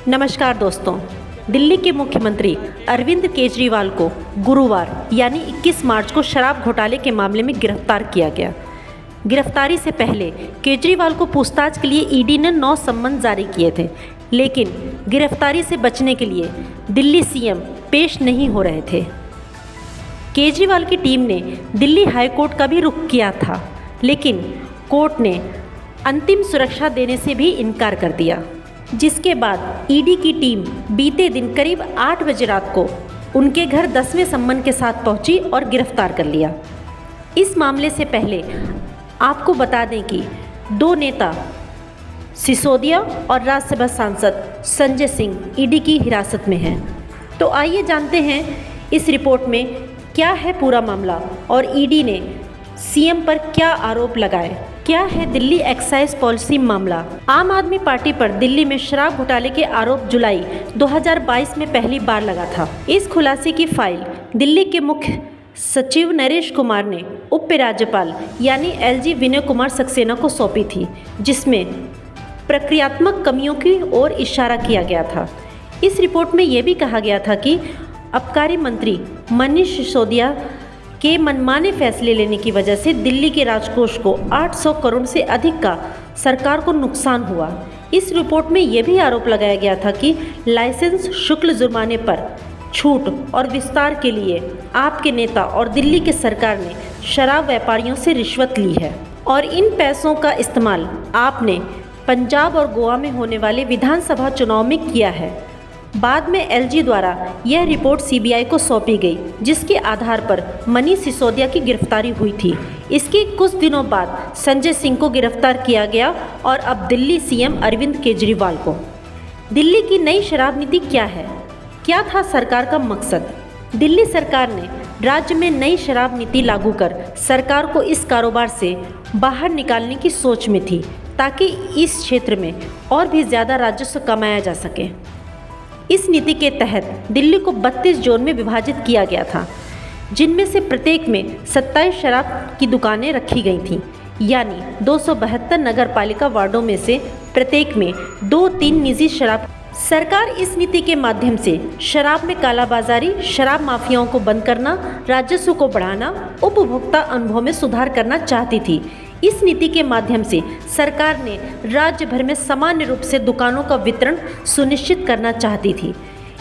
नमस्कार दोस्तों। दिल्ली के मुख्यमंत्री अरविंद केजरीवाल को गुरुवार यानी 21 मार्च को शराब घोटाले के मामले में गिरफ्तार किया गया। गिरफ्तारी से पहले केजरीवाल को पूछताछ के लिए ईडी ने 9 सम्मन जारी किए थे, लेकिन गिरफ्तारी से बचने के लिए दिल्ली सीएम पेश नहीं हो रहे थे। केजरीवाल की टीम ने दिल्ली हाईकोर्ट का भी रुख किया था, लेकिन कोर्ट ने अंतिम सुरक्षा देने से भी इनकार कर दिया, जिसके बाद ईडी की टीम बीते दिन करीब 8 बजे रात को उनके घर 10वें सम्मन के साथ पहुंची और गिरफ्तार कर लिया। इस मामले से पहले आपको बता दें कि 2 नेता सिसोदिया और राज्यसभा सांसद संजय सिंह ईडी की हिरासत में हैं। तो आइए जानते हैं इस रिपोर्ट में क्या है पूरा मामला और ईडी ने सीएम पर क्या आरोप लगाए। क्या है दिल्ली एक्साइज पॉलिसी मामला। आम आदमी पार्टी पर दिल्ली में शराब घोटाले के आरोप जुलाई 2022 में पहली बार लगा था। इस खुलासे की फाइल दिल्ली के मुख्य सचिव नरेश कुमार ने उप राज्यपाल यानी एलजी विनय कुमार सक्सेना को सौंपी थी, जिसमें प्रक्रियात्मक कमियों की ओर इशारा किया गया था। इस रिपोर्ट में यह भी कहा गया था कि आबकारी मंत्री मनीष सिसोदिया के मनमाने फैसले लेने की वजह से दिल्ली के राजकोष को 800 करोड़ से अधिक का सरकार को नुकसान हुआ। इस रिपोर्ट में यह भी आरोप लगाया गया था कि लाइसेंस शुल्क जुर्माने पर छूट और विस्तार के लिए आपके नेता और दिल्ली के सरकार ने शराब व्यापारियों से रिश्वत ली है और इन पैसों का इस्तेमाल आपने पंजाब और गोवा में होने वाले विधानसभा चुनाव में किया है। बाद में एलजी द्वारा यह रिपोर्ट सीबीआई को सौंपी गई, जिसके आधार पर मनीष सिसोदिया की गिरफ्तारी हुई थी। इसके कुछ दिनों बाद संजय सिंह को गिरफ्तार किया गया और अब दिल्ली सीएम अरविंद केजरीवाल को। दिल्ली की नई शराब नीति क्या है? क्या था सरकार का मकसद? दिल्ली सरकार ने राज्य में नई शराब नीति लागू कर सरकार को इस कारोबार से बाहर निकालने की सोच में थी, ताकि इस क्षेत्र में और भी ज़्यादा राजस्व कमाया जा सके। इस नीति के तहत दिल्ली को 32 जोन में विभाजित किया गया था, जिनमें से प्रत्येक में 27 शराब की दुकानें रखी गई थीं, यानी 272 नगर पालिका वार्डों में से प्रत्येक में 2-3 निजी शराब। सरकार इस नीति के माध्यम से शराब में कालाबाजारी, शराब माफियाओं को बंद करना, राजस्व को बढ़ाना, उपभोक्ता अनुभव में सुधार करना चाहती थी। इस नीति के माध्यम से सरकार ने राज्य भर में सामान्य रूप से दुकानों का वितरण सुनिश्चित करना चाहती थी।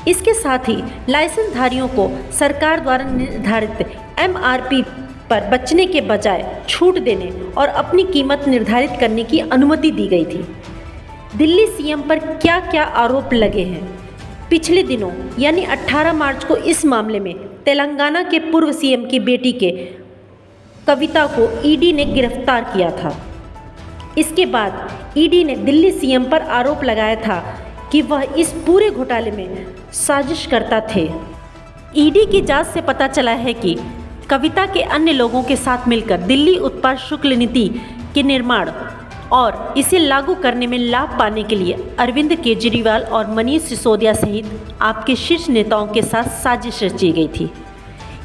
इसके साथ ही लाइसेंसधारियों को सरकार द्वारा निर्धारित एमआरपी पर बचने के बजाय छूट देने और अपनी कीमत निर्धारित करने की अनुमति दी गई थी। दिल्ली सीएम पर क्या क्या आरोप लगे हैं? पिछले दिनों यानी 18 मार्च को इस मामले में तेलंगाना के पूर्व सीएम की बेटी के कविता को ईडी ने गिरफ्तार किया था। इसके बाद ईडी ने दिल्ली सीएम पर आरोप लगाया था कि वह इस पूरे घोटाले में साजिश करता थे। ईडी की जांच से पता चला है कि कविता के अन्य लोगों के साथ मिलकर दिल्ली उत्पाद शुल्क नीति के निर्माण और इसे लागू करने में लाभ पाने के लिए अरविंद केजरीवाल और मनीष सिसोदिया सहित आपके शीर्ष नेताओं के साथ साजिश रची गई थी।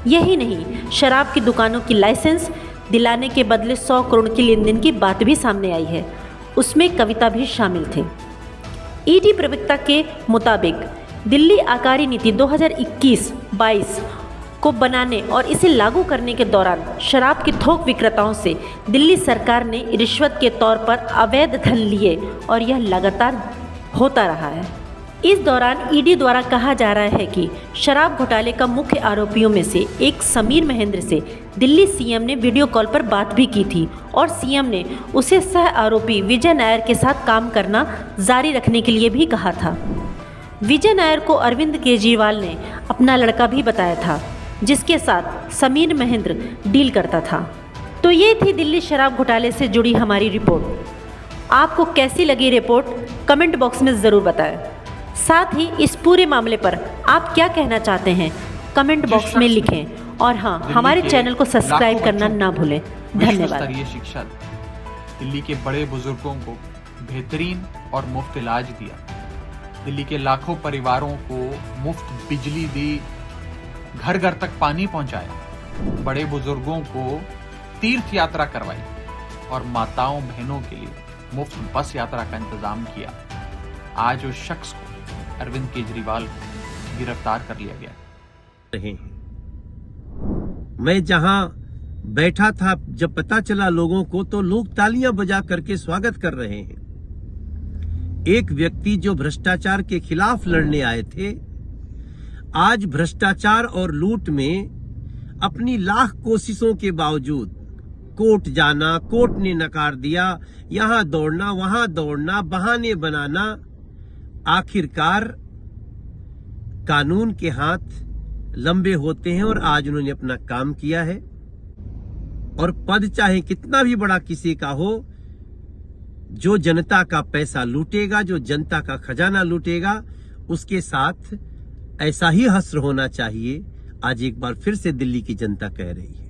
यही नहीं, शराब की दुकानों की लाइसेंस दिलाने के बदले 100 करोड़ की लेनदेन की बात भी सामने आई है। उसमें कविता भी शामिल थे। ईडी प्रवक्ता के मुताबिक दिल्ली आबकारी नीति 2021-22 को बनाने और इसे लागू करने के दौरान शराब के थोक विक्रेताओं से दिल्ली सरकार ने रिश्वत के तौर पर अवैध धन लिए और यह लगातार होता रहा है। इस दौरान ईडी द्वारा कहा जा रहा है कि शराब घोटाले का मुख्य आरोपियों में से एक समीर महेंद्र से दिल्ली सीएम ने वीडियो कॉल पर बात भी की थी और सीएम ने उसे सह आरोपी विजय नायर के साथ काम करना जारी रखने के लिए भी कहा था। विजय नायर को अरविंद केजरीवाल ने अपना लड़का भी बताया था, जिसके साथ समीर महेंद्र डील करता था। तो ये थी दिल्ली शराब घोटाले से जुड़ी हमारी रिपोर्ट। आपको कैसी लगी रिपोर्ट कमेंट बॉक्स में ज़रूर बताएं। साथ ही इस पूरे मामले पर आप क्या कहना चाहते हैं कमेंट बॉक्स में लिखें और हाँ, हमारे चैनल को सब्सक्राइब करना ना भूलें। धन्यवाद। स्तरीय शिक्षा दिल्ली के बड़े बुजुर्गों को बेहतरीन और मुफ्त इलाज दिया, दिल्ली के लाखों परिवारों को मुफ्त बिजली दी, घर घर तक पानी पहुंचाया, बड़े बुजुर्गों को तीर्थ यात्रा करवाई और माताओं बहनों के लिए मुफ्त बस यात्रा का इंतजाम किया। आज उस शख्स को अरविंद केजरीवाल को गिरफ्तार कर लिया गया। रहे हैं। मैं जहां बैठा था, जब पता चला लोगों को, तो लोग तालियां बजा करके स्वागत कर रहे हैं। एक व्यक्ति जो भ्रष्टाचार के खिलाफ लड़ने आए थे, आज भ्रष्टाचार और लूट में अपनी लाख कोशिशों के बावजूद कोर्ट जाना, कोर्ट ने नकार दिया, यहां दौड़ना, वहां दौड़ना, बहाने बनाना, आखिरकार कानून के हाथ लंबे होते हैं और आज उन्होंने अपना काम किया है। और पद चाहे कितना भी बड़ा किसी का हो, जो जनता का पैसा लूटेगा, जो जनता का खजाना लूटेगा, उसके साथ ऐसा ही हश्र होना चाहिए। आज एक बार फिर से दिल्ली की जनता कह रही है।